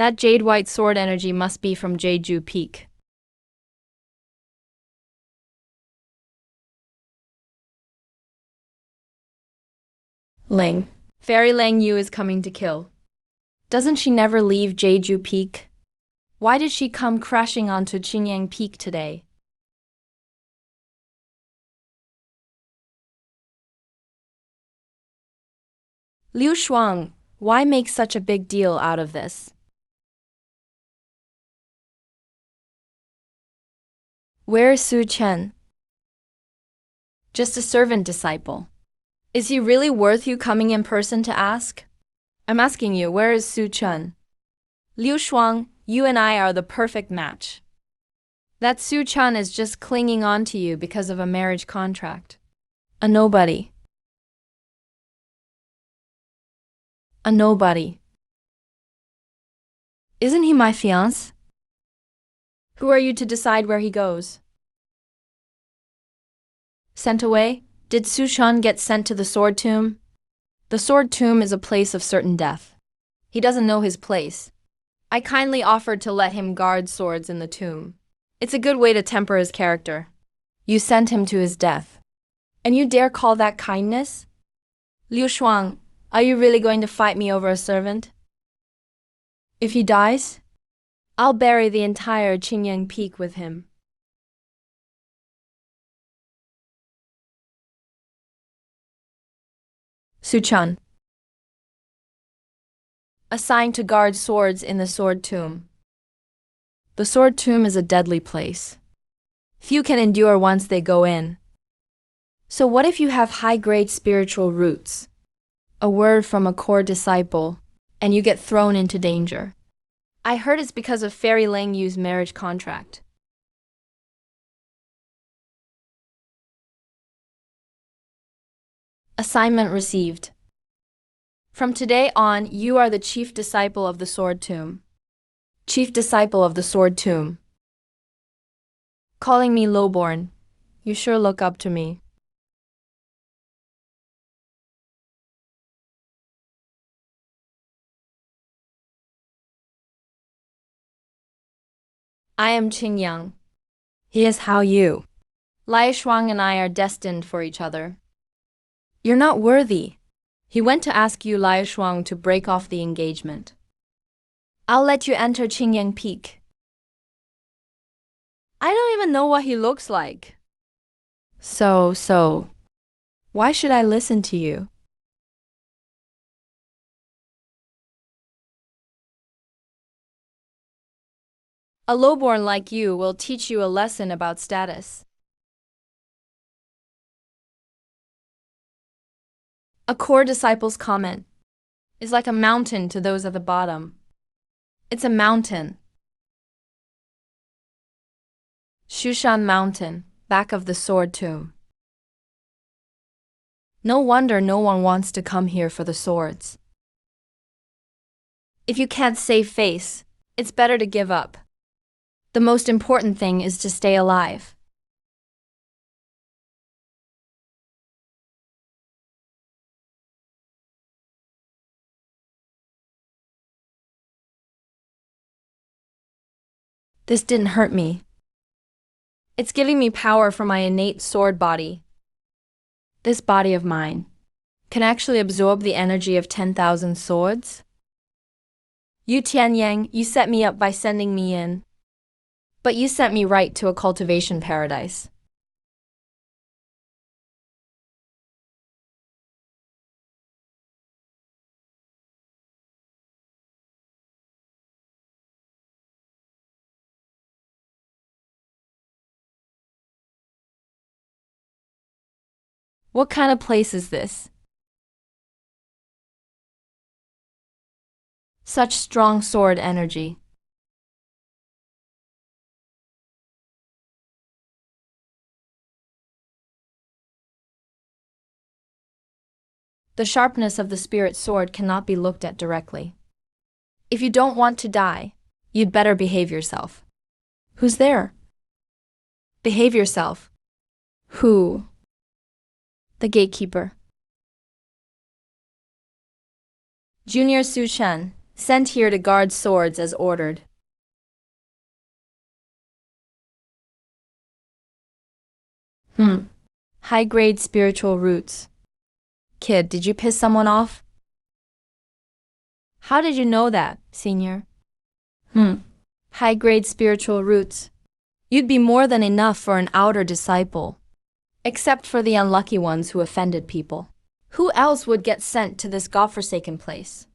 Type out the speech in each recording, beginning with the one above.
That jade-white sword energy must be from Jeju Peak. Ling. Fairy Lang Yu is coming to kill. Doesn't she never leave Jeju Peak? Why did she come crashing onto Qingyang Peak today? Liu Shuang, why make such a big deal out of this? Where is Su Chen? Just a servant disciple. Is he really worth you coming in person to ask? I'm asking you, where is Su Chen? Liu Shuang, you and I are the perfect match. That Su Chen is just clinging on to you because of a marriage contract. A nobody. A nobody. Isn't he my fiancé? Who are you to decide where he goes? Sent away? Did Su Chen get sent to the sword tomb? The sword tomb is a place of certain death. He doesn't know his place. I kindly offered to let him guard swords in the tomb. It's a good way to temper his character. You sent him to his death. And you dare call that kindness? Liu Shuang, are you really going to fight me over a servant? If he dies, I'll bury the entire Qingyang Peak with him. Su Chen. Assigned to guard swords in the sword tomb. The sword tomb is a deadly place. Few can endure once they go in. So what if you have high-grade spiritual roots? A word from a core disciple, and you get thrown into danger. I heard it's because of Fairy Lang Yu's marriage contract. Assignment received. From today on, you are the chief disciple of the sword tomb. Chief disciple of the sword tomb. Calling me lowborn. You sure look up to me. I am Qingyang. He is Hao Yu. Lai Shuang and I are destined for each other. You're not worthy. He went to ask you, Lai Shuang, to break off the engagement. I'll let you enter Qingyang Peak. I don't even know what he looks like. So, why should I listen to you? A lowborn like you will teach you a lesson about status. A core disciple's comment is like a mountain to those at the bottom. It's a mountain. Shushan Mountain, back of the sword tomb. No wonder no one wants to come here for the swords. If you can't save face, it's better to give up. The most important thing is to stay alive. This didn't hurt me. It's giving me power from my innate sword body. This body of mine can actually absorb the energy of 10,000 swords. You Tianyang, you set me up by sending me in. But you sent me right to a cultivation paradise. What kind of place is this? Such strong sword energy. The sharpness of the spirit sword cannot be looked at directly. If you don't want to die, you'd better behave yourself. Who's there? Behave yourself. Who? The gatekeeper. Junior Su Chen, Sent here to guard swords as ordered. High-grade spiritual roots. Kid, did you piss someone off? How did you know that, senior? High-grade spiritual roots. You'd be more than enough for an outer disciple. Except for the unlucky ones who offended people. Who else would get sent to this godforsaken place?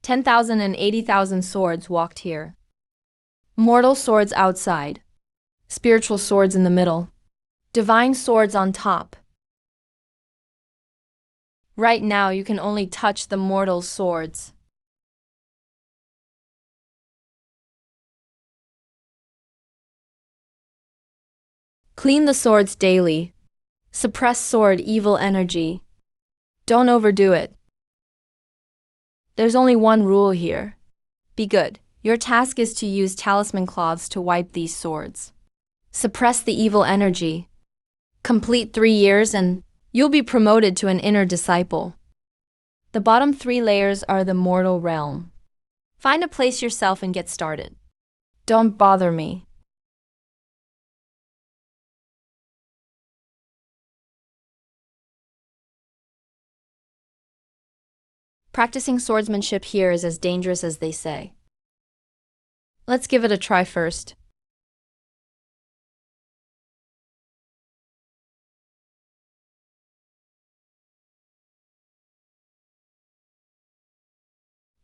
10,000 and 80,000 swords walked here. Mortal swords outside. Spiritual swords in the middle. Divine swords on top. Right now you can only touch the mortal swords. Clean the swords daily. Suppress sword evil energy. Don't overdo it. There's only one rule here. Be good. Your task is to use talisman cloths to wipe these swords. Suppress the evil energy. Complete 3 years and you'll be promoted to an inner disciple. The bottom 3 layers are the mortal realm. Find a place yourself and get started. Don't bother me. Practicing swordsmanship here is as dangerous as they say. Let's give it a try first.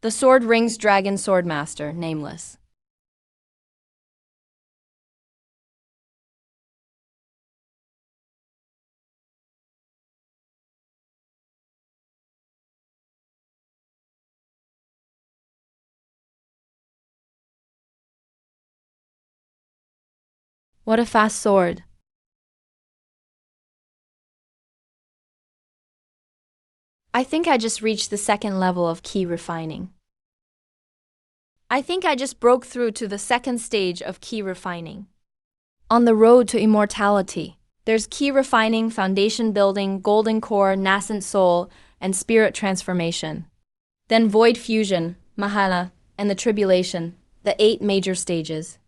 The sword rings dragon swordmaster, nameless. What a fast sword. I think I just reached the 2nd level of key refining. I think I just broke through to the 2nd stage of key refining. On the road to immortality, there's key refining, foundation building, golden core, nascent soul, and spirit transformation. Then void fusion, mahana, and the tribulation, the 8 major stages.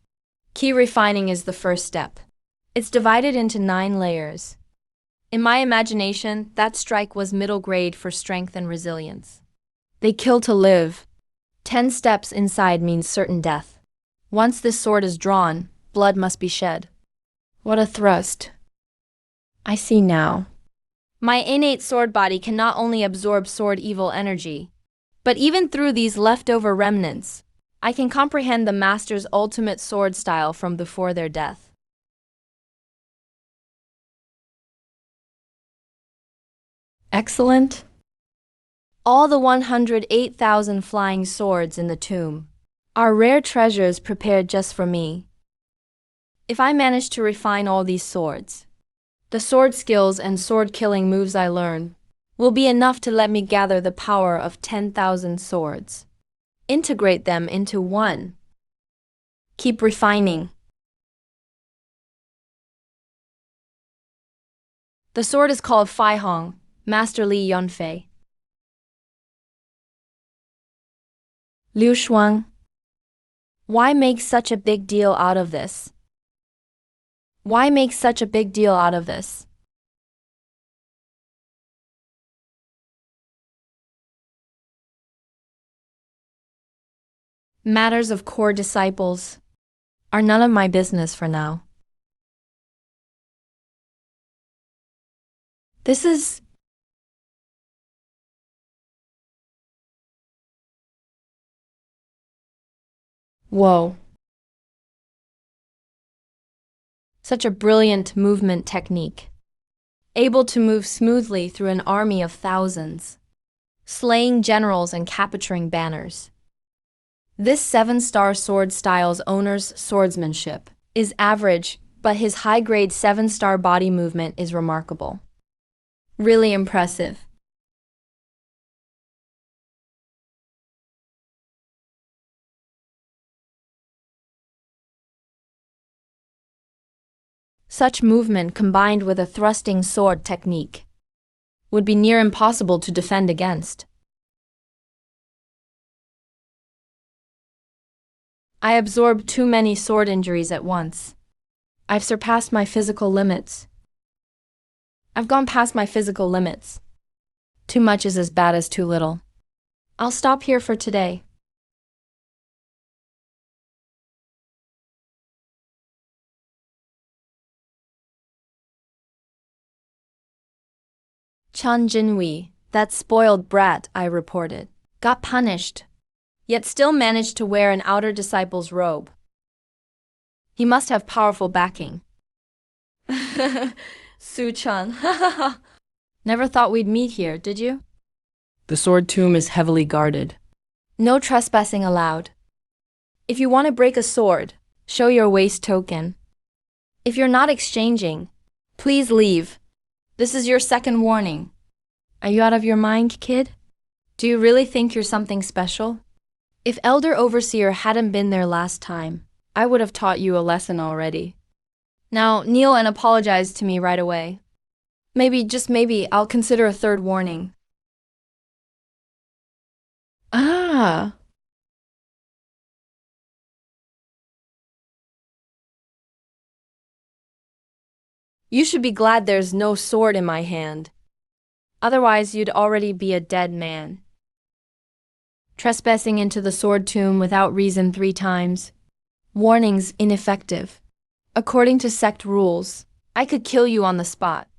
Key refining is the first step. It's divided into 9 layers. In my imagination, that strike was middle grade for strength and resilience. They kill to live. 10 steps inside means certain death. Once this sword is drawn, blood must be shed. What a thrust. I see now. My innate sword body can not only absorb sword evil energy, but even through these leftover remnants, I can comprehend the master's ultimate sword style from before their death. Excellent. All the 108,000 flying swords in the tomb are rare treasures prepared just for me. If I manage to refine all these swords, the sword skills and sword-killing moves I learn will be enough to let me gather the power of 10,000 swords. Integrate them into one. Keep refining. The sword is called Fai Hong, Master Li Yunfei. Liu Shuang. Why make such a big deal out of this? Why make such a big deal out of this? Matters of core disciples are none of my business for now. This is... Whoa. Such a brilliant movement technique. Able to move smoothly through an army of thousands, slaying generals and capturing banners. This 7-star sword style's owner's swordsmanship is average, but his high-grade 7-star body movement is remarkable. Really impressive. Such movement combined with a thrusting sword technique would be near impossible to defend against. I absorbed too many sword injuries at once. I've surpassed my physical limits. I've gone past my physical limits. Too much is as bad as too little. I'll stop here for today. Chan Jinhui, that spoiled brat, I reported, got punished, yet still managed to wear an outer disciple's robe. He must have powerful backing. Su-chan, never thought we'd meet here, did you? The sword tomb is heavily guarded. No trespassing allowed. If you want to break a sword, show your waist token. If you're not exchanging, please leave. This is your second warning. Are you out of your mind, kid? Do you really think you're something special? If Elder Overseer hadn't been there last time, I would have taught you a lesson already. Now, kneel and apologize to me right away. Maybe, just maybe, I'll consider a third warning. Ah. You should be glad there's no sword in my hand. Otherwise, you'd already be a dead man. Trespassing into the sword tomb without reason 3 times. Warnings ineffective. According to sect rules, I could kill you on the spot.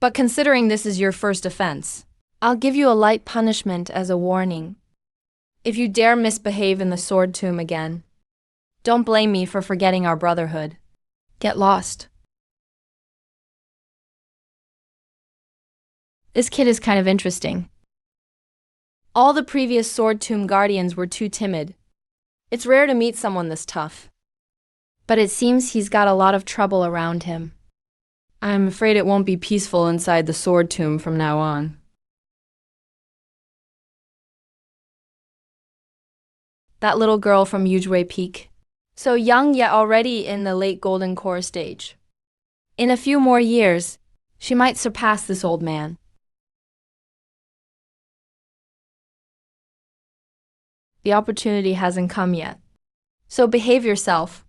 But considering this is your first offense, I'll give you a light punishment as a warning. If you dare misbehave in the sword tomb again, don't blame me for forgetting our brotherhood. Get lost. This kid is kind of interesting. All the previous sword tomb guardians were too timid. It's rare to meet someone this tough. But it seems he's got a lot of trouble around him. I'm afraid it won't be peaceful inside the sword tomb from now on. That little girl from Yujue Peak. So young yet already in the late golden core stage. In a few more years, she might surpass this old man. The opportunity hasn't come yet. So behave yourself.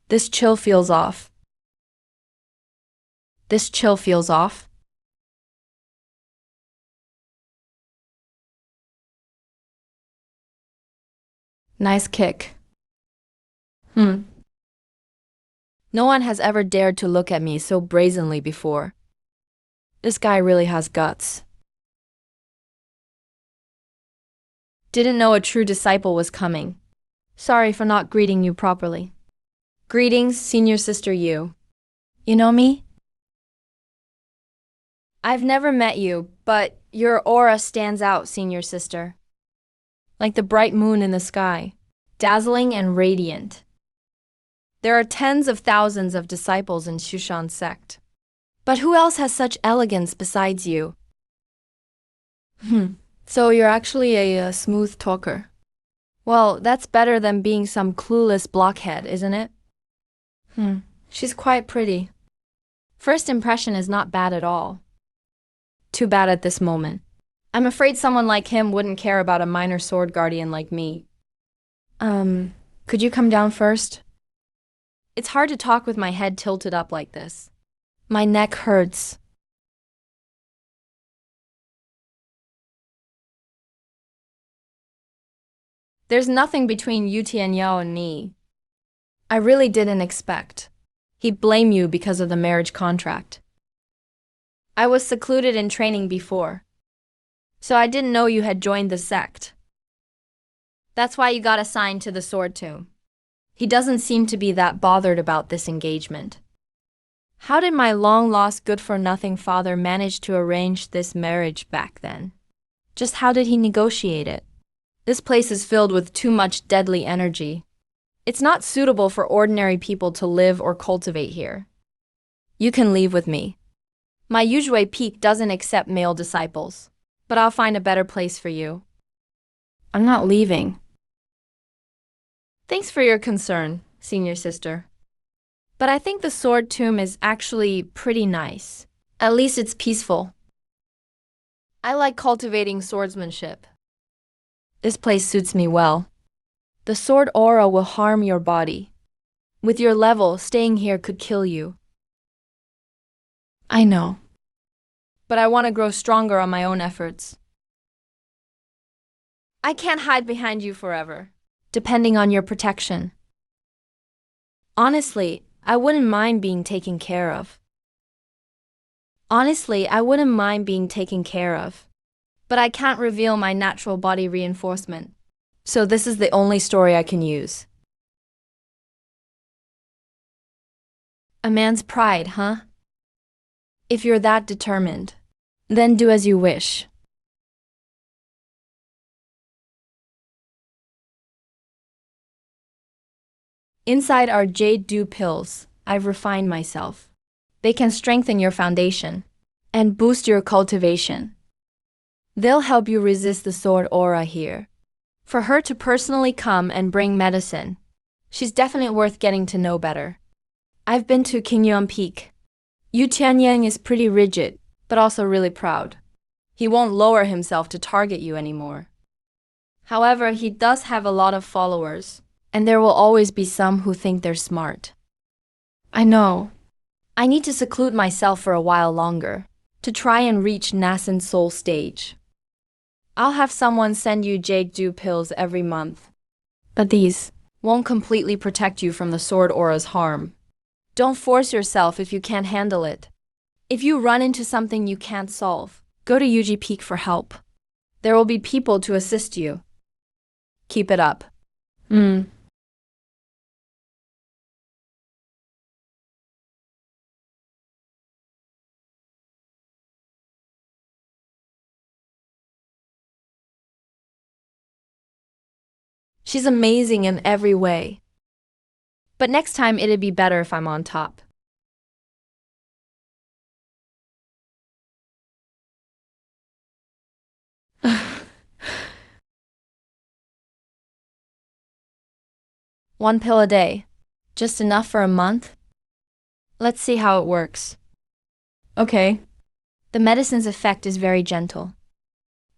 This chill feels off. This chill feels off. Nice kick. No one has ever dared to look at me so brazenly before. This guy really has guts. Didn't know a true disciple was coming. Sorry for not greeting you properly. Greetings, senior sister Yu. You know me? I've never met you, but your aura stands out, senior sister. Like the bright moon in the sky, dazzling and radiant. There are tens of thousands of disciples in Shushan sect. But who else has such elegance besides you? So you're actually a smooth talker. Well, that's better than being some clueless blockhead, isn't it? She's quite pretty. First impression is not bad at all. Too bad at this moment. I'm afraid someone like him wouldn't care about a minor sword guardian like me. Could you come down first? It's hard to talk with my head tilted up like this. My neck hurts. There's nothing between Yu Tianyao and me. I really didn't expect. He'd blame you because of the marriage contract. I was secluded in training before, so I didn't know you had joined the sect. That's why you got assigned to the sword tomb. He doesn't seem to be that bothered about this engagement. How did my long-lost good-for-nothing father manage to arrange this marriage back then? Just how did he negotiate it? This place is filled with too much deadly energy. It's not suitable for ordinary people to live or cultivate here. You can leave with me. My Yujue Peak doesn't accept male disciples, but I'll find a better place for you. I'm not leaving. Thanks for your concern, senior sister. But I think the sword tomb is actually pretty nice. At least it's peaceful. I like cultivating swordsmanship. This place suits me well. The sword aura will harm your body. With your level, staying here could kill you. I know. But I want to grow stronger on my own efforts. I can't hide behind you forever, depending on your protection. Honestly, I wouldn't mind being taken care of. But I can't reveal my natural body reinforcement. So this is the only story I can use. A man's pride, huh? If you're that determined, then do as you wish. Inside are jade dew pills. I've refined myself. They can strengthen your foundation and boost your cultivation. They'll help you resist the sword aura here. For her to personally come and bring medicine, she's definitely worth getting to know better. I've been to Qingyuan Peak. Yu Tianyang is pretty rigid, but also really proud. He won't lower himself to target you anymore. However, he does have a lot of followers, and there will always be some who think they're smart. I know. I need to seclude myself for a while longer, to try and reach nascent soul stage. I'll have someone send you jade dew pills every month. But these won't completely protect you from the sword aura's harm. Don't force yourself if you can't handle it. If you run into something you can't solve, go to Yuji Peak for help. There will be people to assist you. Keep it up. She's amazing in every way. But next time it'd be better if I'm on top. One pill a day. Just enough for a month? Let's see how it works. Okay. The medicine's effect is very gentle.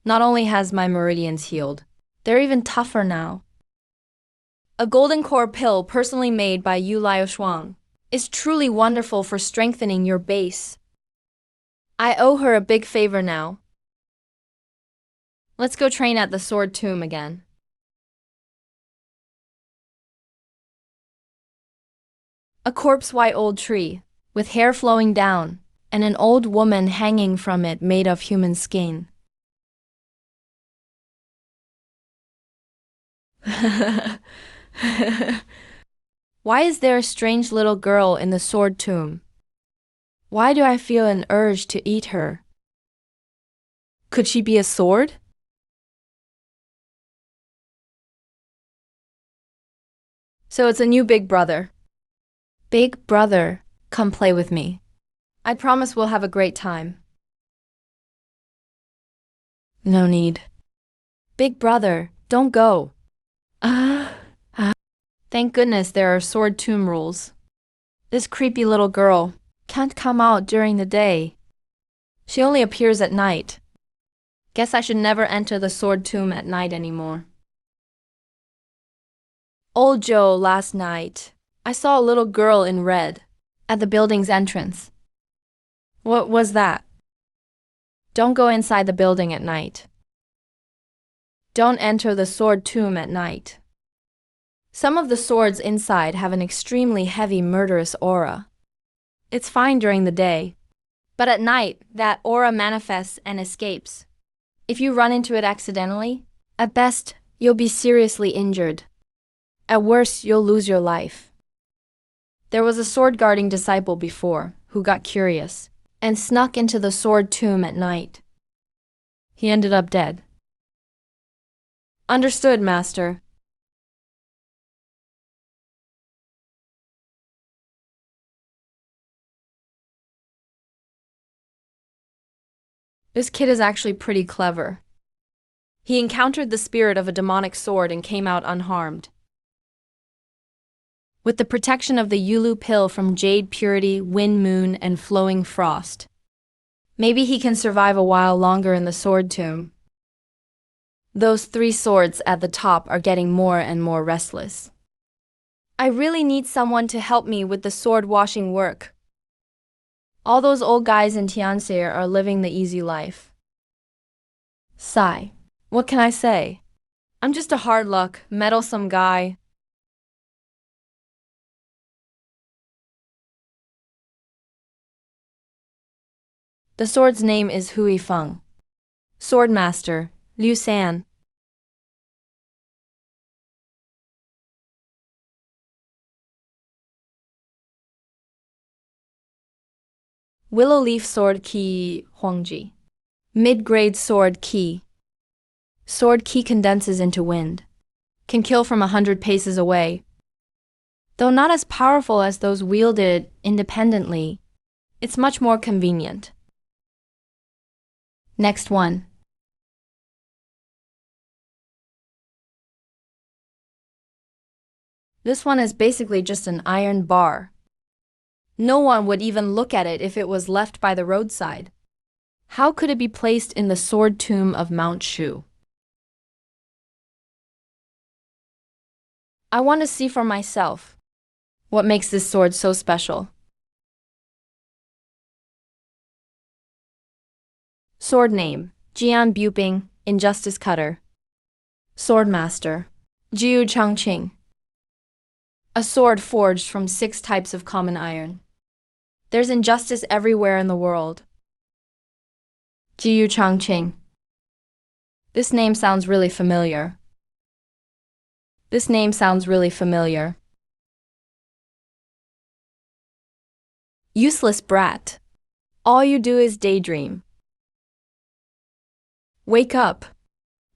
Not only has my meridians healed, they're even tougher now. A golden core pill personally made by Yu Liaoshuang is truly wonderful for strengthening your base. I owe her a big favor now. Let's go train at the sword tomb again. A corpse-white old tree, with hair flowing down, and an old woman hanging from it made of human skin. Why is there a strange little girl in the sword tomb? Why do I feel an urge to eat her? Could she be a sword? So it's a new big brother. Big brother, come play with me. I promise we'll have a great time. No need. Big brother, don't go. Thank goodness there are sword tomb rules. This creepy little girl can't come out during the day. She only appears at night. Guess I should never enter the sword tomb at night anymore. Old Joe, last night, I saw a little girl in red at the building's entrance. What was that? Don't go inside the building at night. Don't enter the sword tomb at night. Some of the swords inside have an extremely heavy murderous aura. It's fine during the day, but at night that aura manifests and escapes. If you run into it accidentally, at best, you'll be seriously injured. At worst, you'll lose your life. There was a sword-guarding disciple before who got curious and snuck into the sword tomb at night. He ended up dead. Understood, Master. This kid is actually pretty clever. He encountered the spirit of a demonic sword and came out unharmed. with the protection of the Yulu pill from jade purity, wind moon, and flowing frost. Maybe he can survive a while longer in the sword tomb. Those 3 swords at the top are getting more and more restless. I really need someone to help me with the sword washing work. All those old guys in Tianxia are living the easy life. Sigh. What can I say? I'm just a hard luck, meddlesome guy. The sword's name is Hui Feng. Swordmaster, Liu San. Willow Leaf Sword Key Huangji. Mid-grade Sword Key. Sword Key condenses into wind. Can kill from 100 paces away. Though not as powerful as those wielded independently, it's much more convenient. Next one. This one is basically just an iron bar. No one would even look at it if it was left by the roadside. How could it be placed in the sword tomb of Mount Shu? I want to see for myself. What makes this sword so special? Sword name, Jian Buping, Injustice Cutter. Swordmaster, Jiu Changqing. A sword forged from 6 types of common iron. There's injustice everywhere in the world. Jiu Changqing. This name sounds really familiar. This name sounds really familiar. Useless brat. All you do is daydream. Wake up.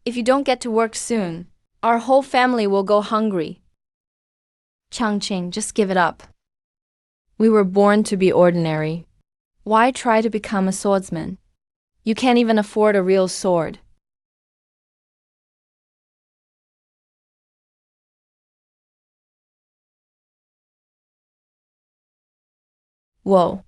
If you don't get to work soon, our whole family will go hungry. Changqing, just give it up. We were born to be ordinary. Why try to become a swordsman? You can't even afford a real sword. Whoa.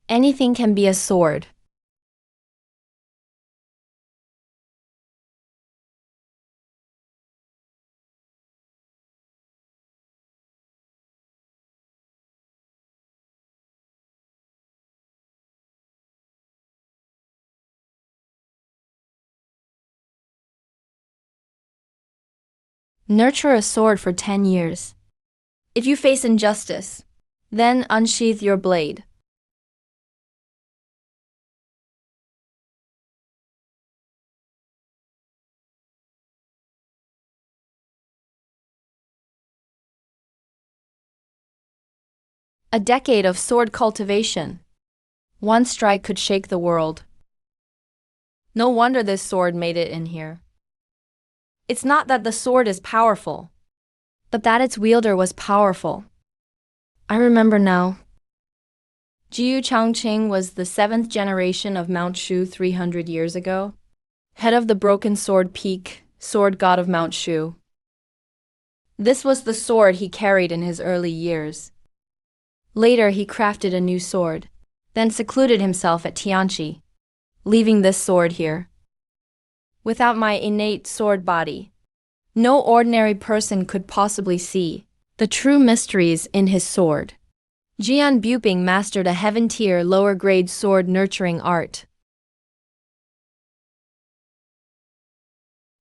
Anything can be a sword. Nurture a sword for 10 years. If you face injustice, then unsheath your blade. A decade of sword cultivation. One strike could shake the world. No wonder this sword made it in here. It's not that the sword is powerful, but that its wielder was powerful. I remember now. Jiu Changqing was the 7th generation of Mount Shu 300 years ago, head of the broken sword peak, sword god of Mount Shu. This was the sword he carried in his early years. Later he crafted a new sword, then secluded himself at Tianqi, leaving this sword here. Without my innate sword body, no ordinary person could possibly see the true mysteries in his sword. Jian Buping mastered a heaven-tier lower-grade sword nurturing art.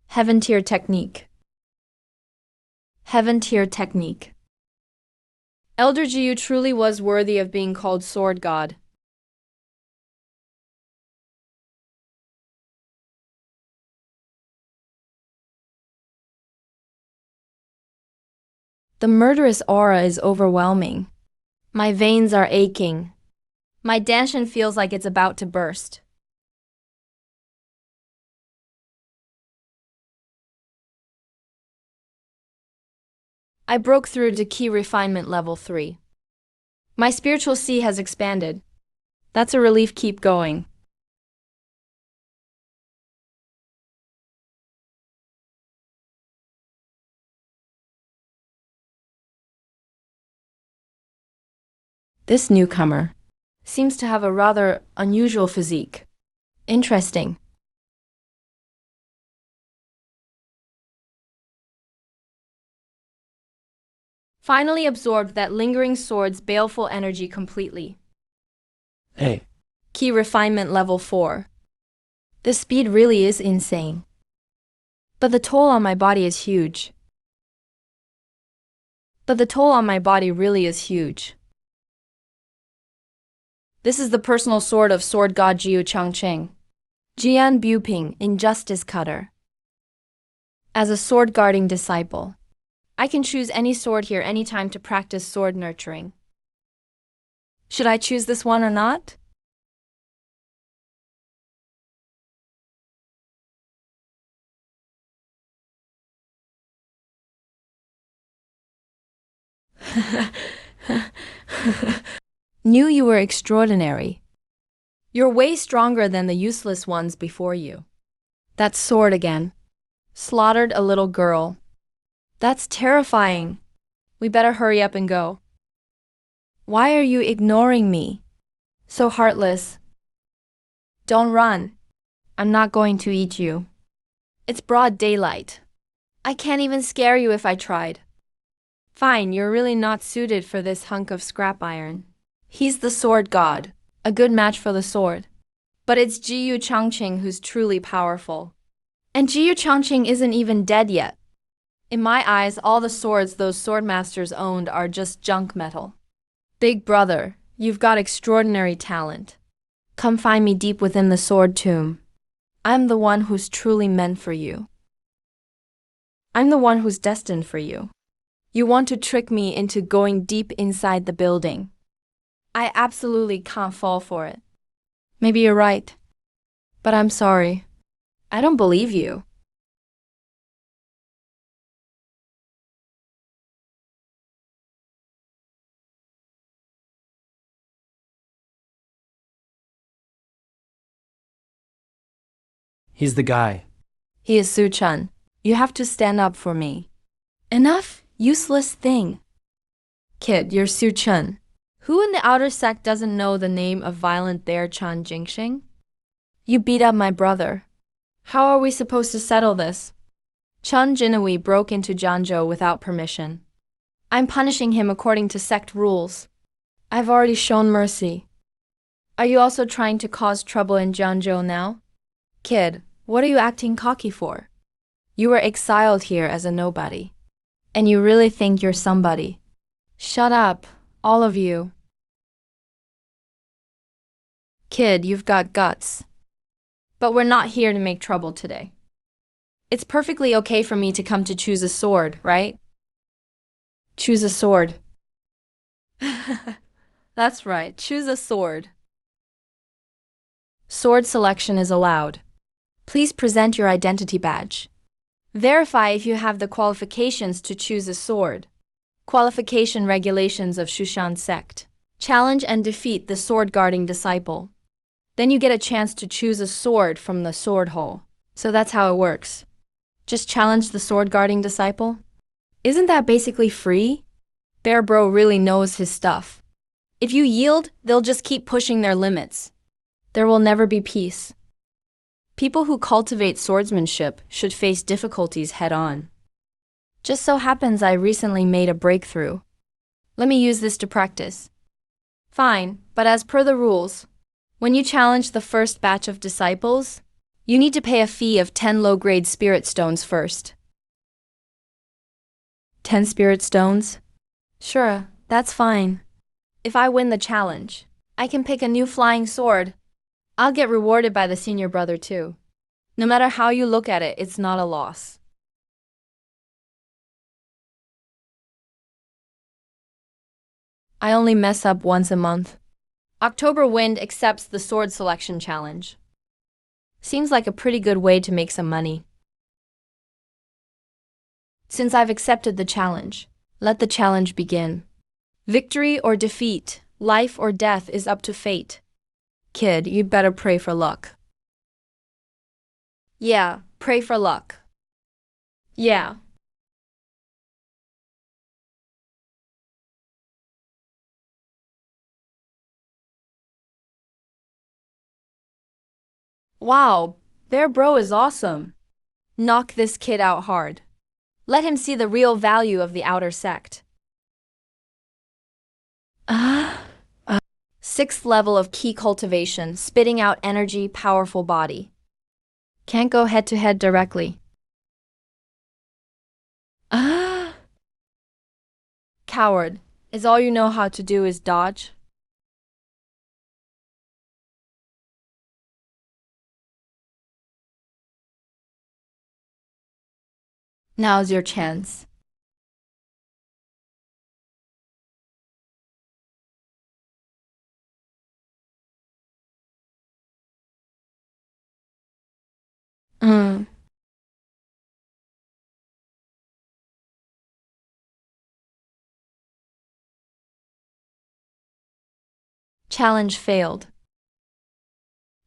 Heaven-tier technique. Heaven-tier technique. Elder Jiu truly was worthy of being called sword god. The murderous aura is overwhelming. My veins are aching. My danshan feels like it's about to burst. I broke through to key refinement level 3. My spiritual sea has expanded. That's a relief. Keep going. This newcomer seems to have a rather unusual physique. Interesting. Finally absorbed that lingering sword's baleful energy completely. Hey, Key refinement level 4. This speed really is insane. But the toll on my body is huge. But the toll on my body really is huge. This is the personal sword of sword god Jiu Changqing. Jian Buping, Injustice Cutter. As a sword guarding disciple, I can choose any sword here anytime to practice sword nurturing. Should I choose this one or not? Knew you were extraordinary. You're way stronger than the useless ones before you. That sword again. Slaughtered a little girl. That's terrifying. We better hurry up and go. Why are you ignoring me? So heartless. Don't run. I'm not going to eat you. It's broad daylight. I can't even scare you if I tried. Fine, you're really not suited for this hunk of scrap iron. He's the sword god, a good match for the sword. But it's Jiu Changqing who's truly powerful. And Jiu Changqing isn't even dead yet. In my eyes, all the swords those swordmasters owned are just junk metal. Big brother, you've got extraordinary talent. Come find me deep within the sword tomb. I'm the one who's truly meant for you. I'm the one who's destined for you. You want to trick me into going deep inside the building. I absolutely can't fall for it. Maybe you're right. But I'm sorry. I don't believe you. he's the guy. He is Su-chan. You have to stand up for me. Enough, useless thing. Kid, you're Su-chan. Who in the outer sect doesn't know the name of violent there Chan Jingxing? You beat up my brother. How are we supposed to settle this? Chun Jinui broke into Jianzhou without permission. I'm punishing him according to sect rules. I've already shown mercy. Are you also trying to cause trouble in Jianzhou now? Kid, what are you acting cocky for? You were exiled here as a nobody. And you really think you're somebody. Shut up, all of you. Kid, you've got guts. But we're not here to make trouble today. It's perfectly okay for me to come to choose a sword, right? Choose a sword. That's right, choose a sword. Sword selection is allowed. Please present your identity badge. Verify if you have the qualifications to choose a sword. Qualification regulations of Shushan sect. Challenge and defeat the sword guarding disciple. Then you get a chance to choose a sword from the sword hole. So that's how it works. Just challenge the sword guarding disciple? Isn't that basically free? Bear Bro really knows his stuff. If you yield, they'll just keep pushing their limits. There will never be peace. People who cultivate swordsmanship should face difficulties head-on. Just so happens I recently made a breakthrough. Let me use this to practice. Fine, but as per the rules, when you challenge the first batch of disciples, you need to pay a fee of 10 low-grade spirit stones first. 10 spirit stones? Sure, that's fine. If I win the challenge, I can pick a new flying sword. I'll get rewarded by the senior brother too. No matter how you look at it, it's not a loss. I only mess up once a month. October Wind accepts the sword selection challenge. Seems like a pretty good way to make some money. Since I've accepted the challenge, let the challenge begin. Victory or defeat, life or death is up to fate. Kid, you'd better pray for luck. Yeah, pray for luck. Yeah. Wow, Bear Bro is awesome. Knock this kid out hard. Let him see the real value of the outer sect. Sixth level of key cultivation, spitting out energy, powerful body. Can't go head to head directly. Coward, is all you know how to do is dodge? Now's your chance. Mm. Challenge failed.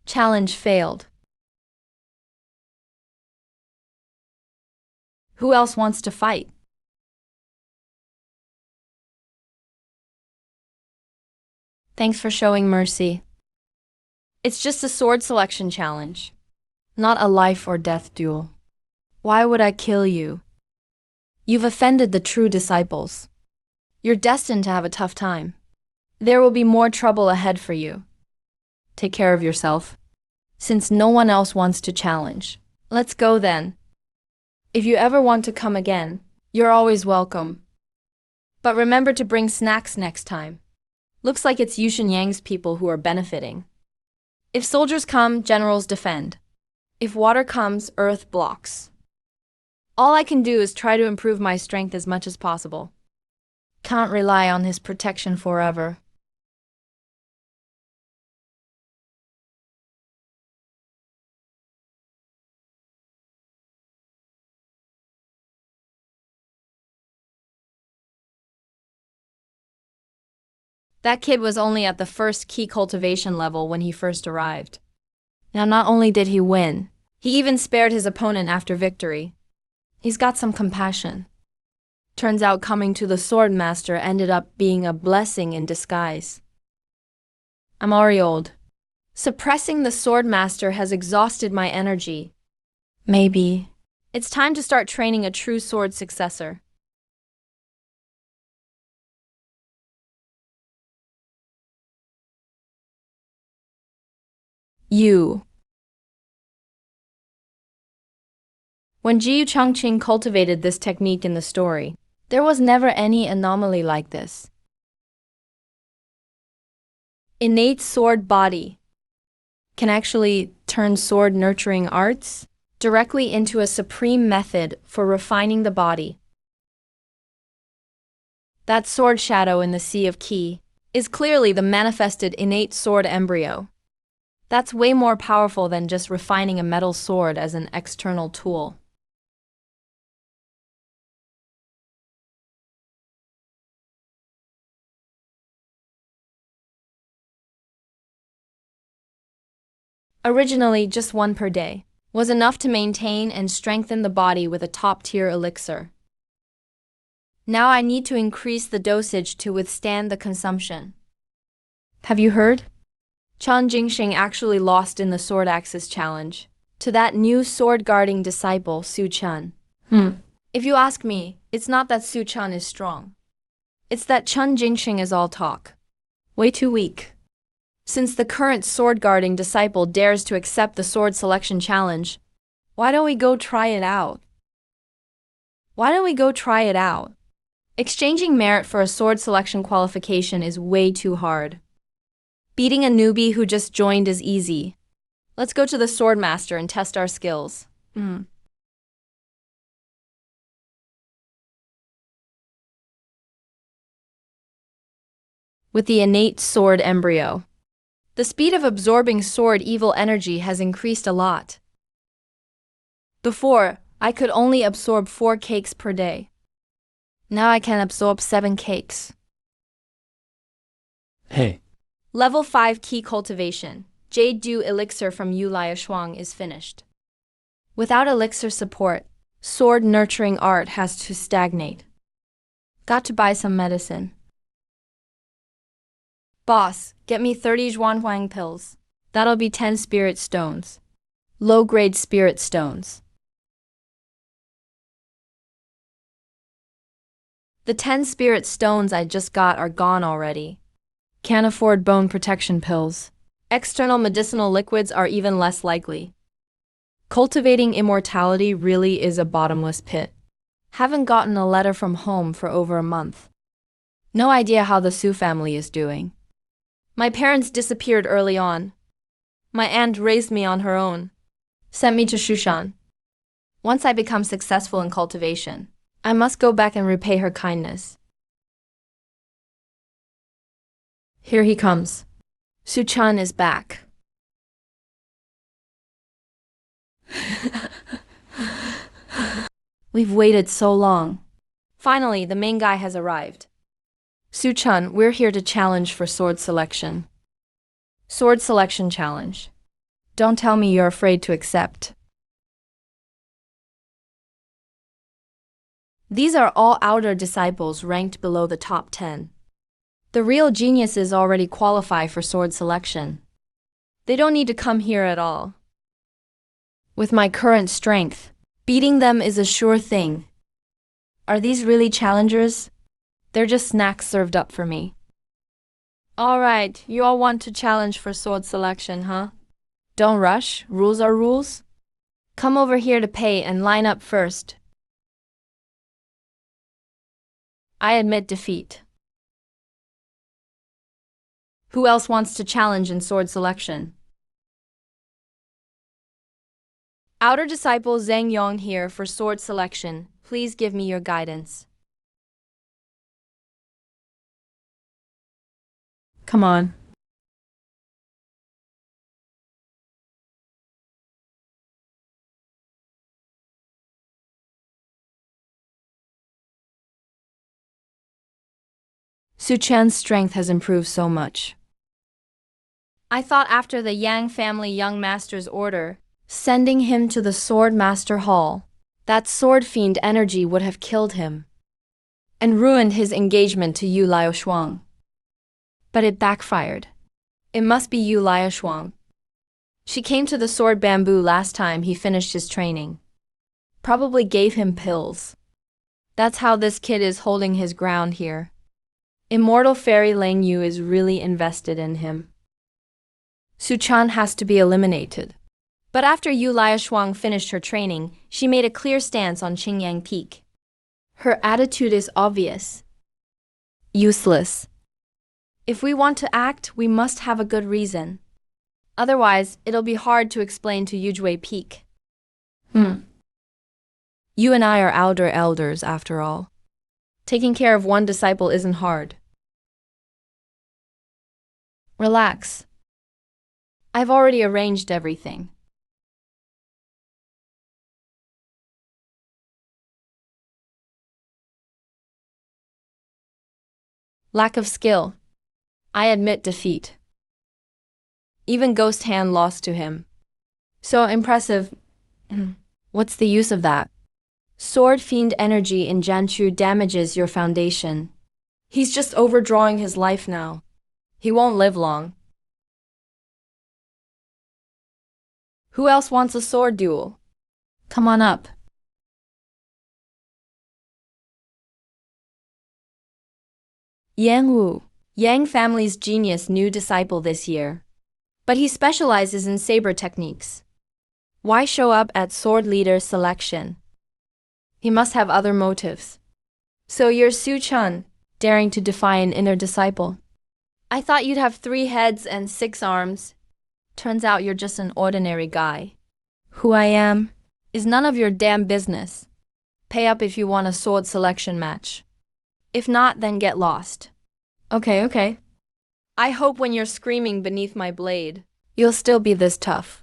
Challenge failed. Who else wants to fight? Thanks for showing mercy. It's just a sword selection challenge, not a life or death duel. Why would I kill you? You've offended the true disciples. You're destined to have a tough time. There will be more trouble ahead for you. Take care of yourself. Since no one else wants to challenge, let's go then. If you ever want to come again, you're always welcome. But remember to bring snacks next time. Looks like it's Yushin Yang's people who are benefiting. If soldiers come, generals defend. If water comes, earth blocks. All I can do is try to improve my strength as much as possible. Can't rely on his protection forever. That kid was only at the first key cultivation level when he first arrived. Now not only did he win, he even spared his opponent after victory. He's got some compassion. Turns out coming to the Sword Master ended up being a blessing in disguise. I'm already old. Suppressing the Sword Master has exhausted my energy. Maybe it's time to start training a true sword successor. You. When Jiu Changqing cultivated this technique in the story, there was never any anomaly like this. Innate sword body can actually turn sword nurturing arts directly into a supreme method for refining the body. That sword shadow in the sea of Qi is clearly the manifested innate sword embryo. That's way more powerful than just refining a metal sword as an external tool. Originally, just one per day was enough to maintain and strengthen the body with a top-tier elixir. Now I need to increase the dosage to withstand the consumption. Have you heard? Chan Jingxing actually lost in the Sword Axis Challenge to that new sword-guarding disciple, Su Chun. If you ask me, it's not that Su Chun is strong. It's that Chan Jingxing is all talk. Way too weak. Since the current sword-guarding disciple dares to accept the sword selection challenge, why don't we go try it out? Exchanging merit for a sword selection qualification is way too hard. Beating a newbie who just joined is easy. Let's go to the Sword Master and test our skills. With the innate sword embryo, the speed of absorbing sword evil energy has increased a lot. Before, I could only absorb 4 cakes per day. Now I can absorb 7 cakes. Hey, Level 5 Key Cultivation, Jade Dew Elixir from Yulai Shuang is finished. Without elixir support, sword nurturing art has to stagnate. Got to buy some medicine. Boss, get me 30 Zhuanhuang pills. That'll be 10 spirit stones. Low-grade spirit stones. The 10 spirit stones I just got are gone already. Can't afford bone protection pills. External medicinal liquids are even less likely. Cultivating immortality really is a bottomless pit. Haven't gotten a letter from home for over a month. No idea how the Su family is doing. My parents disappeared early on. My aunt raised me on her own. Sent me to Shushan. Once I become successful in cultivation, I must go back and repay her kindness. Here he comes. Su-chan is back. We've waited so long. Finally, the main guy has arrived. Su-chan, we're here to challenge for sword selection. Sword selection challenge. Don't tell me you're afraid to accept. These are all outer disciples ranked below the top 10. The real geniuses already qualify for sword selection. They don't need to come here at all. With my current strength, beating them is a sure thing. Are these really challengers? They're just snacks served up for me. Alright, you all want to challenge for sword selection, huh? Don't rush, rules are rules. Come over here to pay and line up first. I admit defeat. Who else wants to challenge in sword selection? Outer disciple Zhang Yong here for sword selection. Please give me your guidance. Come on. Su Chan's strength has improved so much. I thought after the Yang family young master's order, sending him to the Sword Master Hall, that sword fiend energy would have killed him and ruined his engagement to Yu Liaoshuang. But it backfired. It must be Yu Liaoshuang. She came to the sword bamboo last time he finished his training. Probably gave him pills. That's how this kid is holding his ground here. Immortal fairy Lang Yu is really invested in him. Su Chan has to be eliminated. But after Yu Liaoshuang finished her training, she made a clear stance on Qingyang Peak. Her attitude is obvious. Useless. If we want to act, we must have a good reason. Otherwise, it'll be hard to explain to Yujue Peak. You and I are outer elders, after all. Taking care of one disciple isn't hard. Relax. I've already arranged everything. Lack of skill. I admit defeat. Even Ghost Hand lost to him. So impressive. What's the use of that? Sword Fiend energy in Janchu damages your foundation. He's just overdrawing his life now. He won't live long. Who else wants a sword duel? Come on up. Yang Wu, Yang family's genius new disciple this year. But he specializes in saber techniques. Why show up at sword leader selection? He must have other motives. So you're Su Chan, daring to defy an inner disciple. I thought you'd have 3 heads and 6 arms. Turns out you're just an ordinary guy. Who I am is none of your damn business. Pay up if you want a sword selection match. If not, then get lost. Okay. I hope when you're screaming beneath my blade, you'll still be this tough.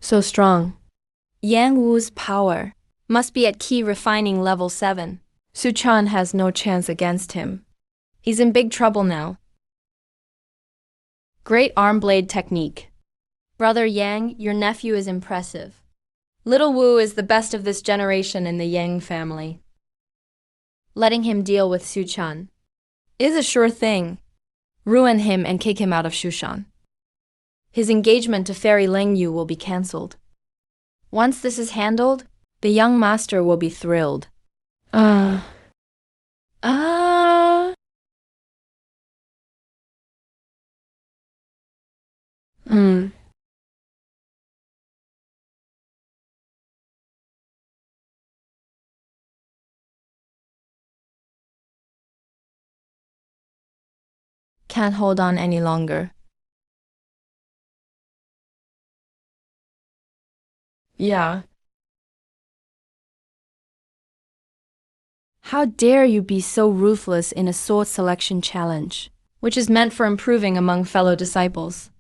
So strong. Yang Wu's power must be at key refining level 7. Su Chan has no chance against him. He's in big trouble now. Great arm blade technique. Brother Yang, your nephew is impressive. Little Wu is the best of this generation in the Yang family. Letting him deal with Su Chan is a sure thing. Ruin him and kick him out of Shushan. His engagement to Fairy Ling Yu will be cancelled. Once this is handled, the young master will be thrilled. Can't hold on any longer. Yeah. How dare you be so ruthless in a sword selection challenge, which is meant for improving among fellow disciples.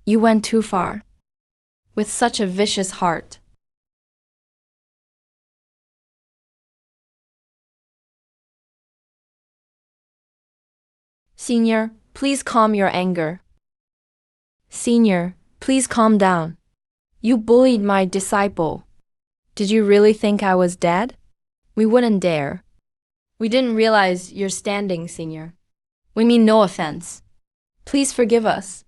You went too far. With such a vicious heart. Senior, please calm your anger. Senior, please calm down. You bullied my disciple. Did you really think I was dead? We wouldn't dare. We didn't realize you're standing, Senior. We mean no offense. Please forgive us.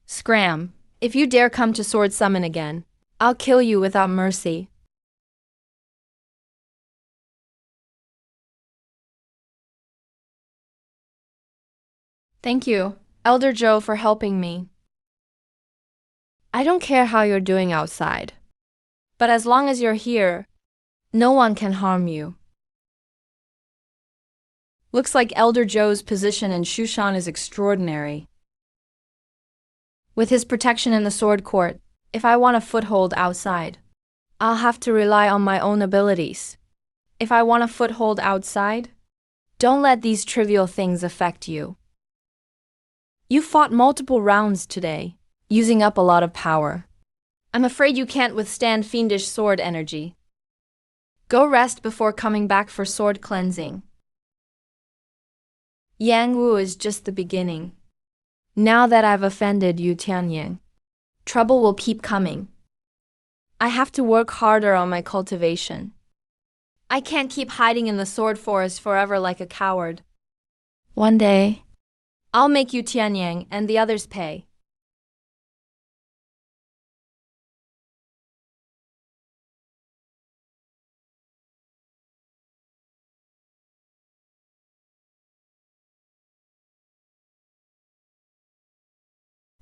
Scram, if you dare come to Sword Summon again, I'll kill you without mercy. Thank you, Elder Joe, for helping me. I don't care how you're doing outside, but as long as you're here, no one can harm you. Looks like Elder Joe's position in Shushan is extraordinary. With his protection in the sword court, if I want a foothold outside, I'll have to rely on my own abilities. If I want a foothold outside, don't let these trivial things affect you. You fought multiple rounds today, using up a lot of power. I'm afraid you can't withstand fiendish sword energy. Go rest before coming back for sword cleansing. Yang Wu is just the beginning. Now that I've offended Yu Tianying, trouble will keep coming. I have to work harder on my cultivation. I can't keep hiding in the sword forest forever like a coward. One day, I'll make Yu Tianying and the others pay.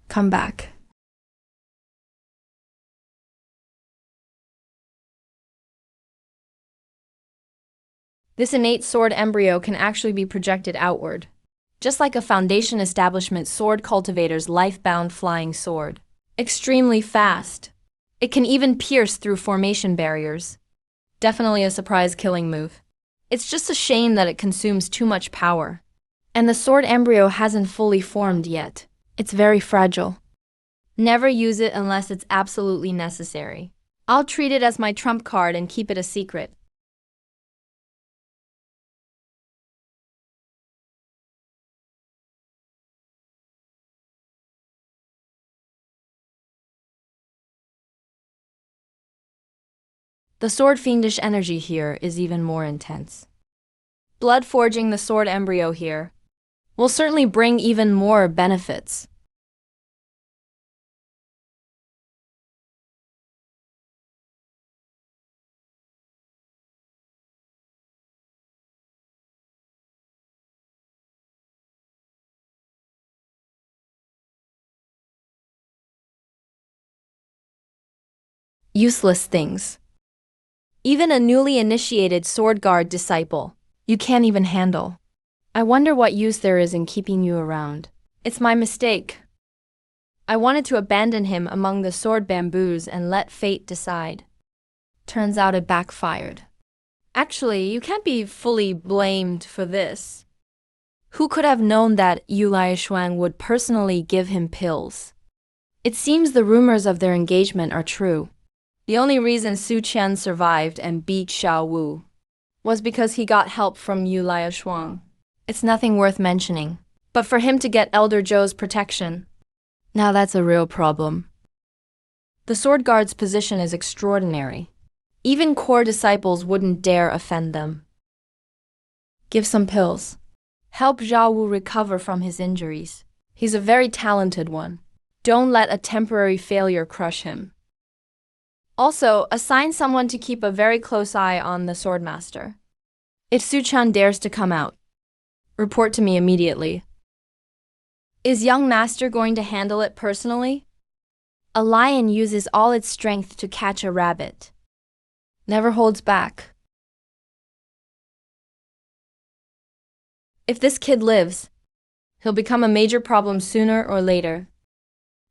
Come back. This innate sword embryo can actually be projected outward, just like a Foundation Establishment sword cultivator's life-bound flying sword. Extremely fast. It can even pierce through formation barriers. Definitely a surprise killing move. It's just a shame that it consumes too much power. And the sword embryo hasn't fully formed yet. It's very fragile. Never use it unless it's absolutely necessary. I'll treat it as my trump card and keep it a secret. The sword fiendish energy here is even more intense. Blood forging the sword embryo here will certainly bring even more benefits. Useless things. Even a newly initiated sword guard disciple, you can't even handle. I wonder what use there is in keeping you around. It's my mistake. I wanted to abandon him among the sword bamboos and let fate decide. Turns out it backfired. Actually, you can't be fully blamed for this. Who could have known that Yu Liaoshuang would personally give him pills? It seems the rumors of their engagement are true. The only reason Su Qian survived and beat Xiao Wu was because he got help from Yu Liaoshuang. It's nothing worth mentioning. But for him to get Elder Zhou's protection, now that's a real problem. The sword guard's position is extraordinary. Even core disciples wouldn't dare offend them. Give some pills. Help Zhao Wu recover from his injuries. He's a very talented one. Don't let a temporary failure crush him. Also, assign someone to keep a very close eye on the swordmaster. If Su Qian dares to come out, report to me immediately. Is young master going to handle it personally? A lion uses all its strength to catch a rabbit. Never holds back. If this kid lives, he'll become a major problem sooner or later.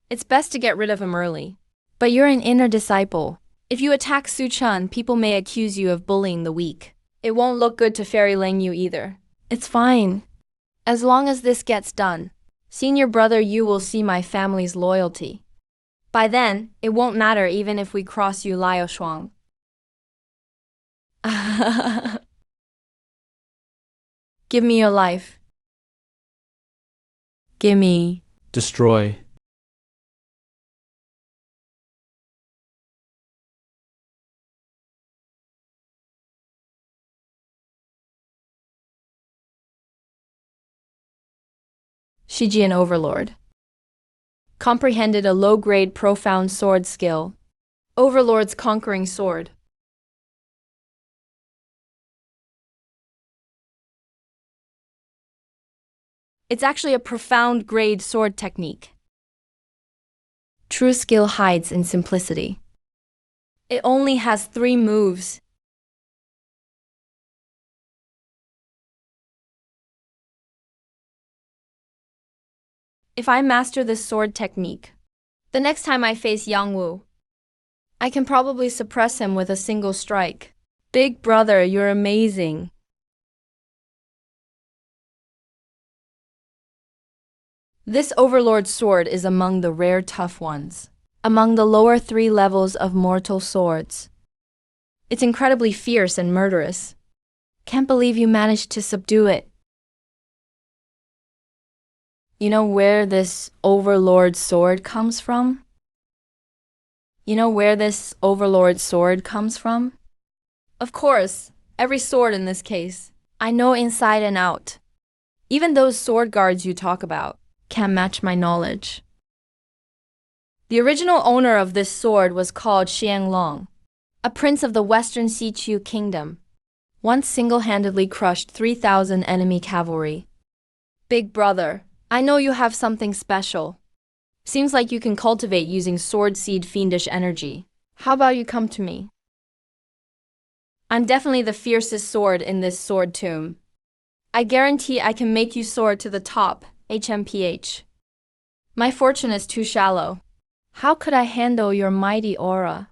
It's best to get rid of him early. But you're an inner disciple. If you attack Su Qian, people may accuse you of bullying the weak. It won't look good to Fairy Ling Yu either. It's fine. As long as this gets done, senior brother Yu will see my family's loyalty. By then, it won't matter even if we cross Yu Liaoshuang. Give me your life. Give me. Destroy. Shijian Overlord. Comprehended a low-grade profound sword skill. Overlord's conquering sword. It's actually a profound grade sword technique. True skill hides in simplicity. It only has 3 moves. If I master this sword technique, the next time I face Yang Wu, I can probably suppress him with a single strike. Big brother, you're amazing. This Overlord sword is among the rare tough ones, among the lower 3 levels of mortal swords. It's incredibly fierce and murderous. Can't believe you managed to subdue it. You know where this Overlord sword comes from? Of course, every sword in this case. I know inside and out. Even those sword guards you talk about can't match my knowledge. The original owner of this sword was called Xiang Long, a prince of the Western Siqiu Kingdom. Once single-handedly crushed 3,000 enemy cavalry. Big brother, I know you have something special. Seems like you can cultivate using sword seed fiendish energy. How about you come to me? I'm definitely the fiercest sword in this sword tomb. I guarantee I can make you soar to the top, HMPH. My fortune is too shallow. How could I handle your mighty aura?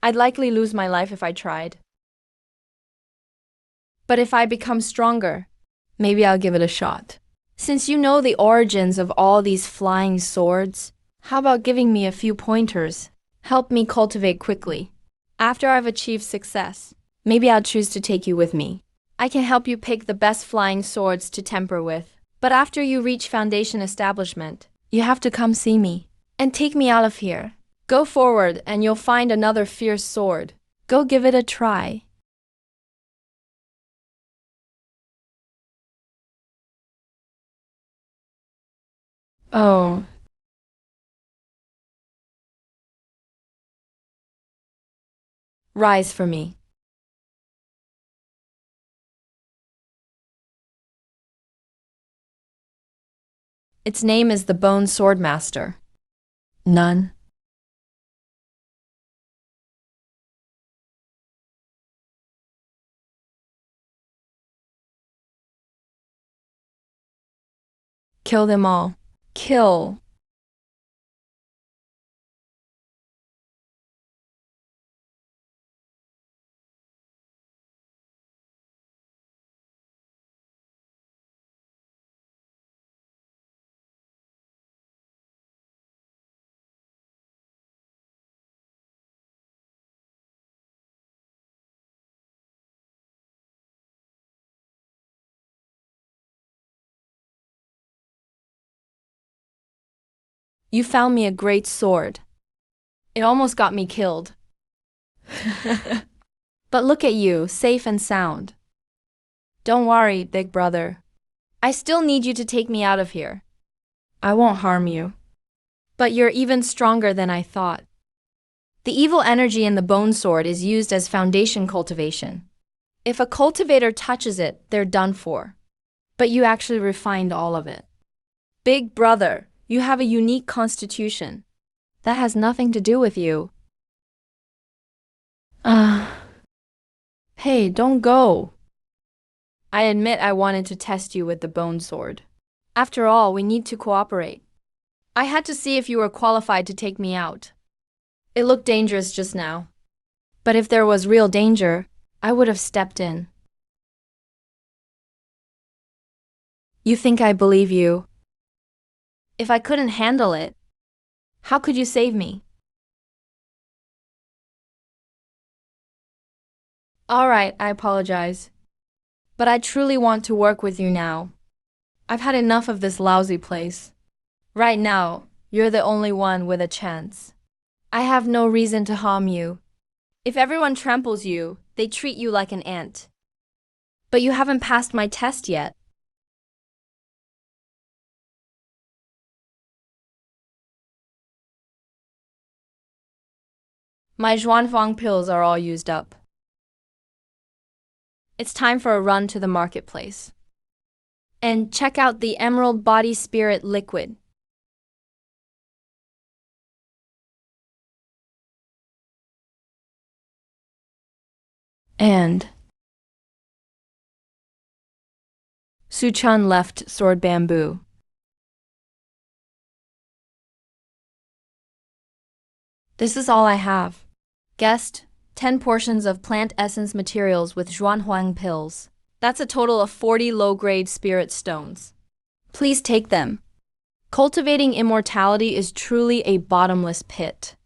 I'd likely lose my life if I tried. But if I become stronger, maybe I'll give it a shot. Since you know the origins of all these flying swords, how about giving me a few pointers? Help me cultivate quickly. After I've achieved success, maybe I'll choose to take you with me. I can help you pick the best flying swords to temper with. But after you reach Foundation establishment, you have to come see me and take me out of here. Go forward and you'll find another fierce sword. Go give it a try. Oh. Rise for me. Its name is the Bone Swordmaster. None. Kill them all. Kill. You found me a great sword. It almost got me killed. But look at you, safe and sound. Don't worry, big brother. I still need you to take me out of here. I won't harm you. But you're even stronger than I thought. The evil energy in the bone sword is used as foundation cultivation. If a cultivator touches it, they're done for. But you actually refined all of it. Big brother, you have a unique constitution. That has nothing to do with you. Hey, don't go. I admit I wanted to test you with the bone sword. After all, we need to cooperate. I had to see if you were qualified to take me out. It looked dangerous just now. But if there was real danger, I would have stepped in. You think I believe you? If I couldn't handle it, how could you save me? All right, I apologize. But I truly want to work with you now. I've had enough of this lousy place. Right now, you're the only one with a chance. I have no reason to harm you. If everyone tramples you, they treat you like an ant. But you haven't passed my test yet. My Zhuanfang pills are all used up. It's time for a run to the marketplace. And check out the Emerald Body Spirit liquid. And Su Chun left Sword Bamboo. This is all I have. Guest, 10 portions of plant essence materials with Zhuanhuang pills. That's a total of 40 low-grade spirit stones. Please take them. Cultivating immortality is truly a bottomless pit.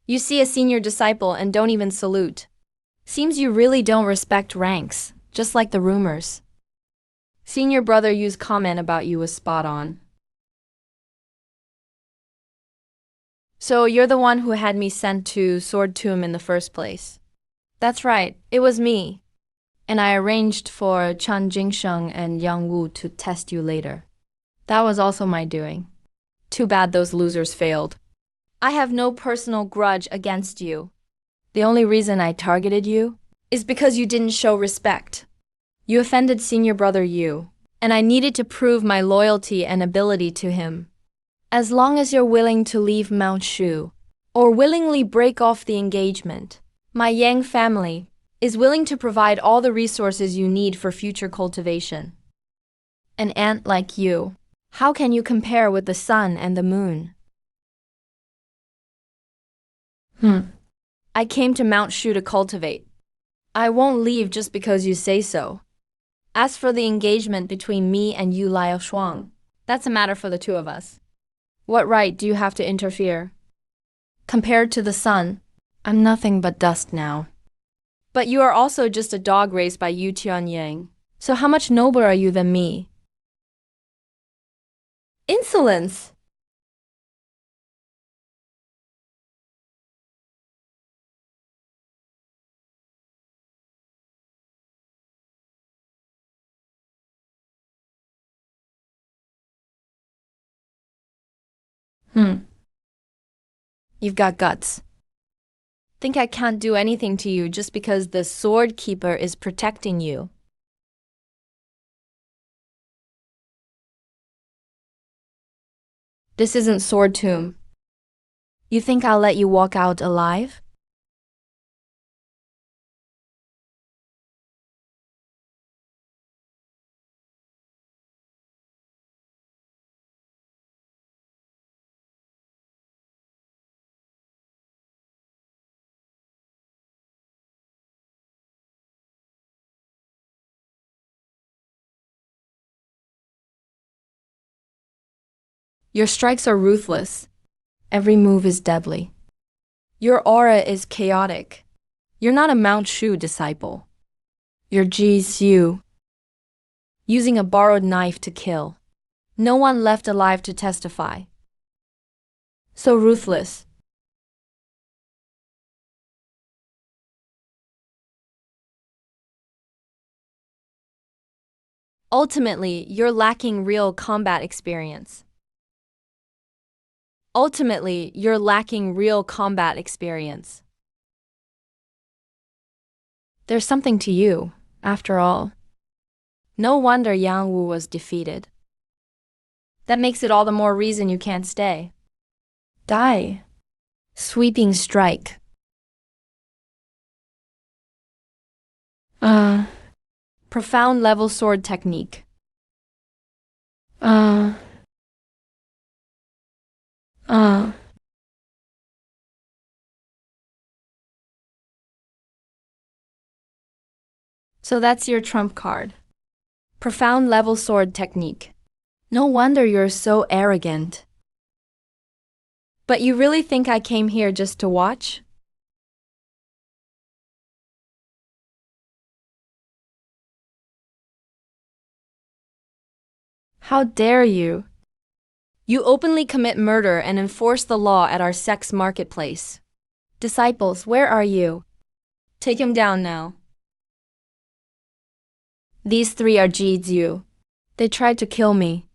You see a senior disciple and don't even salute. Seems you really don't respect ranks, just like the rumors. Senior brother Yu's comment about you was spot on. So you're the one who had me sent to Sword Tomb in the first place. That's right, it was me. And I arranged for Chan Jingsheng and Yang Wu to test you later. That was also my doing. Too bad those losers failed. I have no personal grudge against you. The only reason I targeted you is because you didn't show respect. You offended senior brother Yu, and I needed to prove my loyalty and ability to him. As long as you're willing to leave Mount Shu, or willingly break off the engagement, my Yang family is willing to provide all the resources you need for future cultivation. An ant like you, how can you compare with the sun and the moon? I came to Mount Shu to cultivate. I won't leave just because you say so. As for the engagement between me and Yu Liao Shuang, that's a matter for the two of us. What right do you have to interfere? Compared to the sun, I'm nothing but dust now. But you are also just a dog raised by Yu Tianyang, so how much nobler are you than me? Insolence! You've got guts. Think I can't do anything to you just because the sword keeper is protecting you. This isn't Sword Tomb. You think I'll let you walk out alive? Your strikes are ruthless. Every move is deadly. Your aura is chaotic. You're not a Mount Shu disciple. You're Ji-Su, using a borrowed knife to kill. No one left alive to testify. So ruthless. Ultimately, you're lacking real combat experience. Ultimately, you're lacking real combat experience. There's something to you, after all. No wonder Yang Wu was defeated. That makes it all the more reason you can't stay. Die. Sweeping strike. Profound level sword technique. So that's your trump card. Profound level sword technique. No wonder you're so arrogant. But you really think I came here just to watch? How dare you? You openly commit murder and enforce the law at our sex marketplace. Disciples, where are you? Take him down now. These three are Ji-Zu. They tried to kill me.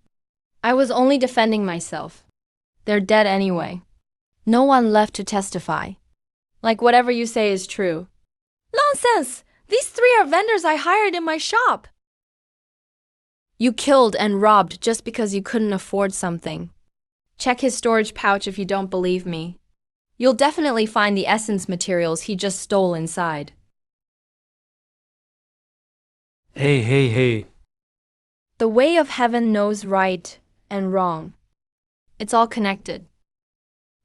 I was only defending myself. They're dead anyway. No one left to testify. Like whatever you say is true. Nonsense! These three are vendors I hired in my shop. You killed and robbed just because you couldn't afford something. Check his storage pouch if you don't believe me. You'll definitely find the essence materials he just stole inside. Hey. The way of heaven knows right and wrong. It's all connected.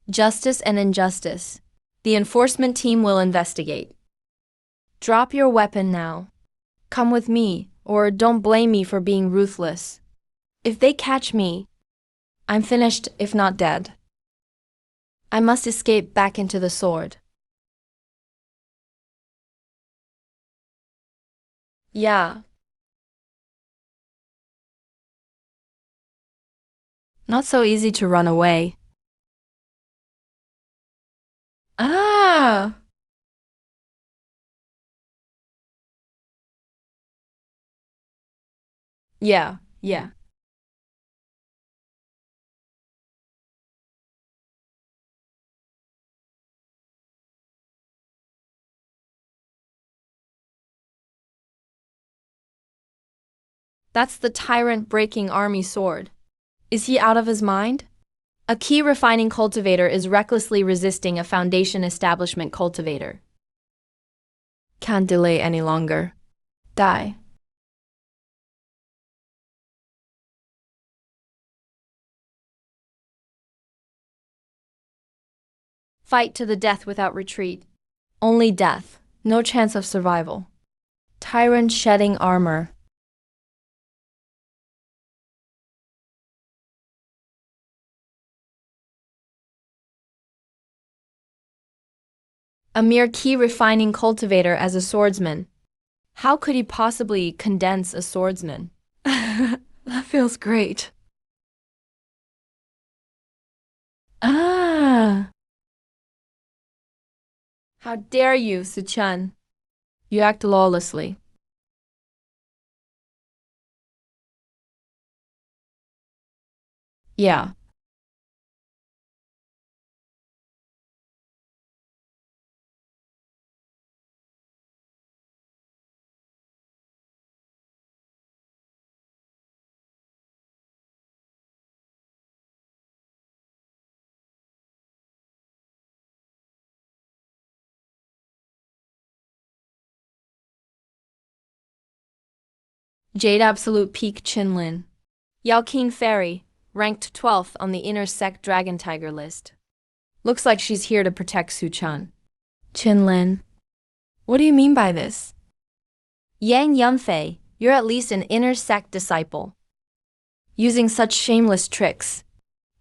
Justice and injustice. The enforcement team will investigate. Drop your weapon now. Come with me, or don't blame me for being ruthless. If they catch me, I'm finished if not dead. I must escape back into the sword. Yeah. Not so easy to run away. Ah! Yeah. That's the tyrant breaking army sword. Is he out of his mind? A key refining cultivator is recklessly resisting a foundation establishment cultivator. Can't delay any longer. Die. Fight to the death without retreat. Only death. No chance of survival. Tyrant shedding armor. A mere key refining cultivator as a swordsman. How could he possibly condense a swordsman? That feels great. Ah! How dare you, Su-chan? You act lawlessly. Yeah. Jade Absolute Peak Chinlin. Yaoqing Fairy, ranked 12th on the Inner Sect Dragon Tiger list. Looks like she's here to protect Su-chan. Chinlin. What do you mean by this? Yang Yunfei, you're at least an Inner Sect disciple. Using such shameless tricks.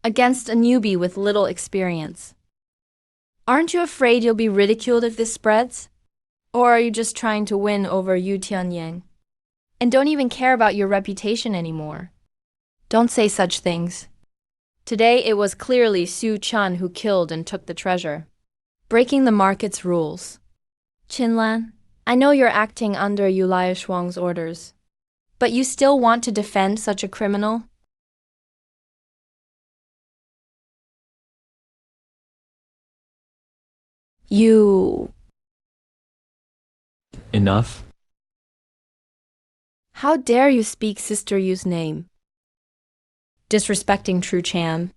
against a newbie with little experience. Aren't you afraid you'll be ridiculed if this spreads? Or are you just trying to win over Yu Tianyang? And don't even care about your reputation anymore. Don't say such things. Today it was clearly Su Chun who killed and took the treasure, breaking the market's rules. Qinlan, I know you're acting under Yulia Shuang's orders, but you still want to defend such a criminal? You... Enough? How dare you speak Sister Yu's name? Disrespecting Tru Chan.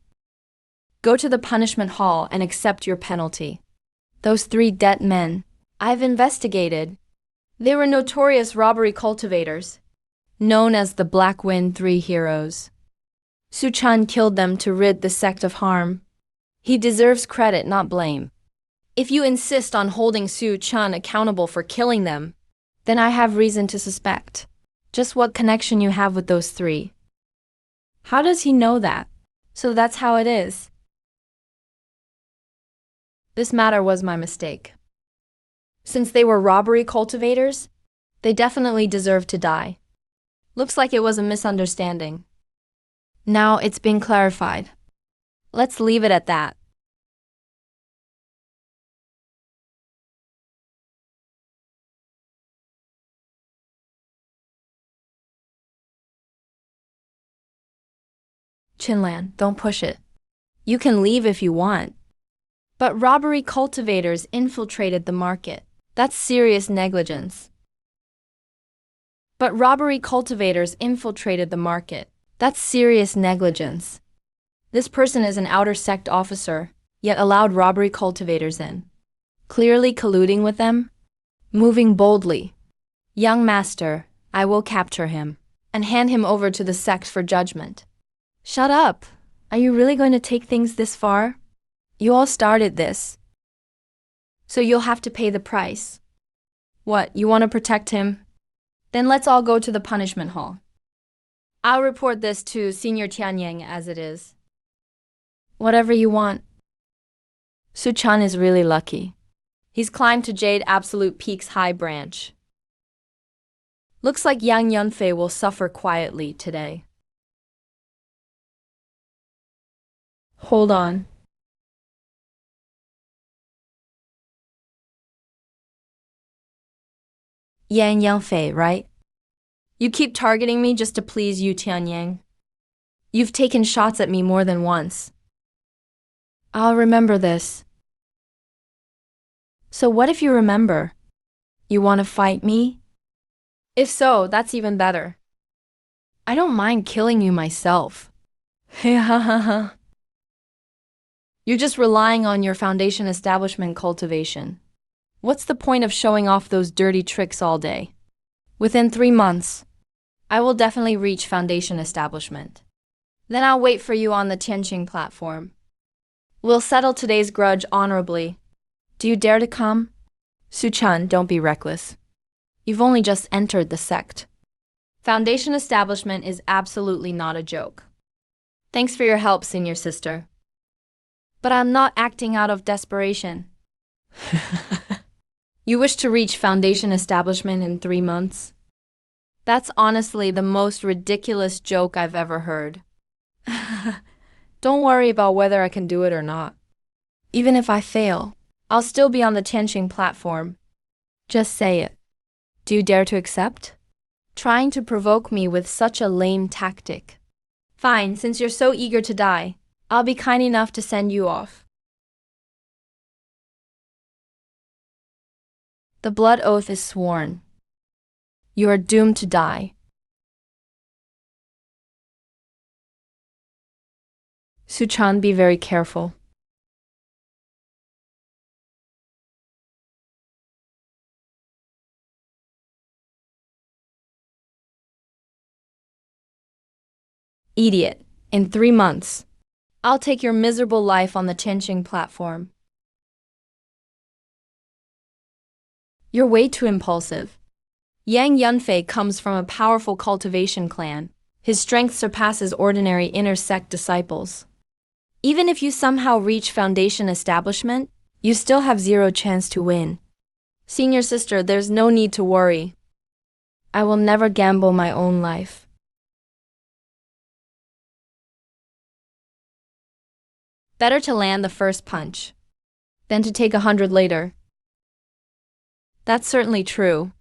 Go to the punishment hall and accept your penalty. Those 3 dead men, I've investigated. They were notorious robbery cultivators, known as the Black Wind 3 heroes. Su Chan killed them to rid the sect of harm. He deserves credit, not blame. If you insist on holding Su Chan accountable for killing them, then I have reason to suspect just what connection you have with those 3. How does he know that? So that's how it is. This matter was my mistake. Since they were robbery cultivators, they definitely deserve to die. Looks like it was a misunderstanding. Now it's been clarified. Let's leave it at that. Qinlan, don't push it. You can leave if you want. But robbery cultivators infiltrated the market. That's serious negligence. But robbery cultivators infiltrated the market. That's serious negligence. This person is an outer sect officer, yet allowed robbery cultivators in. Clearly colluding with them? Moving boldly. Young master, I will capture him and hand him over to the sect for judgment. Shut up! Are you really going to take things this far? You all started this. So you'll have to pay the price. What, you want to protect him? Then let's all go to the punishment hall. I'll report this to Senior Tianyang as it is. Whatever you want. Su Chan is really lucky. He's climbed to Jade Absolute Peak's high branch. Looks like Yang Yunfei will suffer quietly today. Hold on. Yang Yunfei, right? You keep targeting me just to please Yu Tianyang. You've taken shots at me more than once. I'll remember this. So what if you remember? You want to fight me? If so, that's even better. I don't mind killing you myself. Hey ha ha ha. You're just relying on your foundation establishment cultivation. What's the point of showing off those dirty tricks all day? Within 3 months, I will definitely reach foundation establishment. Then I'll wait for you on the Tianqing platform. We'll settle today's grudge honorably. Do you dare to come? Su Chan, don't be reckless. You've only just entered the sect. Foundation establishment is absolutely not a joke. Thanks for your help, senior sister. But I'm not acting out of desperation. You wish to reach foundation establishment in 3 months? That's honestly the most ridiculous joke I've ever heard. Don't worry about whether I can do it or not. Even if I fail, I'll still be on the Tianqing platform. Just say it. Do you dare to accept? Trying to provoke me with such a lame tactic. Fine, since you're so eager to die, I'll be kind enough to send you off. The blood oath is sworn. You are doomed to die. Su Chan, be very careful. Idiot. In 3 months, I'll take your miserable life on the Tianqing platform. You're way too impulsive. Yang Yunfei comes from a powerful cultivation clan. His strength surpasses ordinary inner sect disciples. Even if you somehow reach foundation establishment, you still have zero chance to win. Senior sister, there's no need to worry. I will never gamble my own life. Better to land the first punch than to take 100 later. That's certainly true.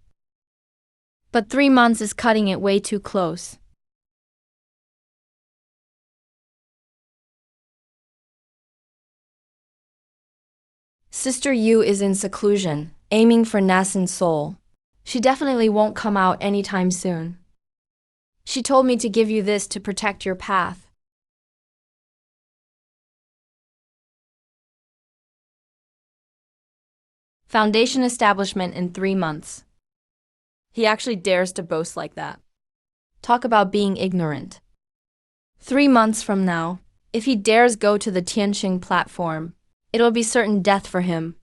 But 3 months is cutting it way too close. Sister Yu is in seclusion, aiming for Nassen's soul. She definitely won't come out anytime soon. She told me to give you this to protect your path. Foundation establishment in 3 months. He actually dares to boast like that. Talk about being ignorant. 3 months from now, if he dares go to the Tianxing platform, it'll be certain death for him.